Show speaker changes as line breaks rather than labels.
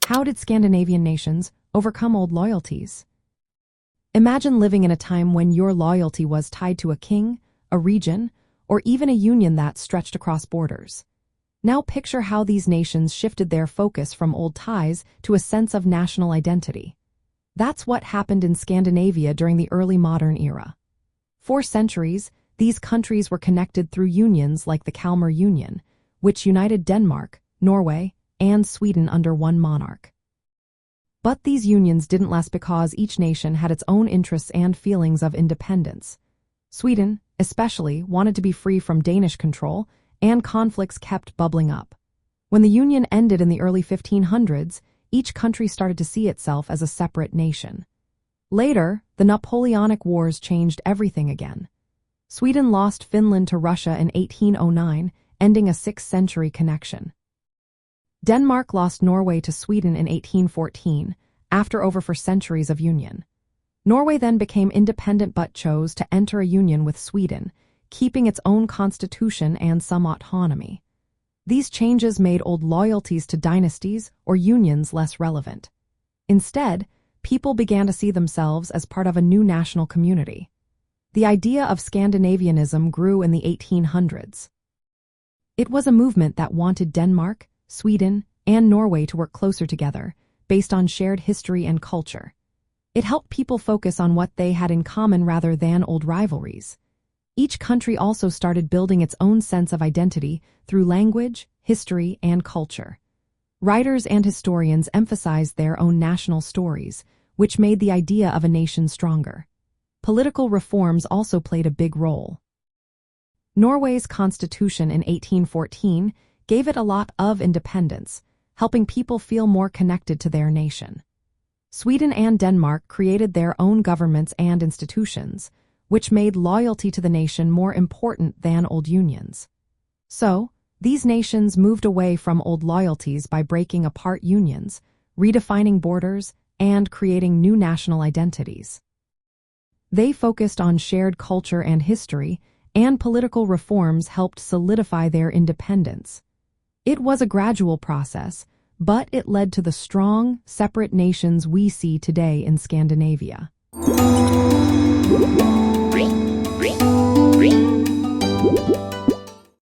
How did Scandinavian nations overcome old loyalties? Imagine living in a time when your loyalty was tied to a king, a region, or even a union that stretched across borders. Now picture how these nations shifted their focus from old ties to a sense of national identity. That's what happened in Scandinavia during the early modern era. For centuries, these countries were connected through unions like the Kalmar Union, which united Denmark, Norway, and Sweden under one monarch. But these unions didn't last because each nation had its own interests and feelings of independence. Sweden, especially, wanted to be free from Danish control, and conflicts kept bubbling up. When the union ended in the early 1500s, each country started to see itself as a separate nation. Later, the Napoleonic Wars changed everything again. Sweden lost Finland to Russia in 1809, ending a 6th-century connection. Denmark lost Norway to Sweden in 1814, after over 4 centuries of union. Norway then became independent but chose to enter a union with Sweden, keeping its own constitution and some autonomy. These changes made old loyalties to dynasties or unions less relevant. Instead, people began to see themselves as part of a new national community. The idea of Scandinavianism grew in the 1800s. It was a movement that wanted Denmark, Sweden, and Norway to work closer together, based on shared history and culture. It helped people focus on what they had in common rather than old rivalries. Each country also started building its own sense of identity through language, history, and culture. Writers and historians emphasized their own national stories, which made the idea of a nation stronger. Political reforms also played a big role. Norway's constitution in 1814 gave it a lot of independence, helping people feel more connected to their nation. Sweden and Denmark created their own governments and institutions, which made loyalty to the nation more important than old unions. So, these nations moved away from old loyalties by breaking apart unions, redefining borders, and creating new national identities. They focused on shared culture and history, and political reforms helped solidify their independence. It was a gradual process, but it led to the strong, separate nations we see today in Scandinavia.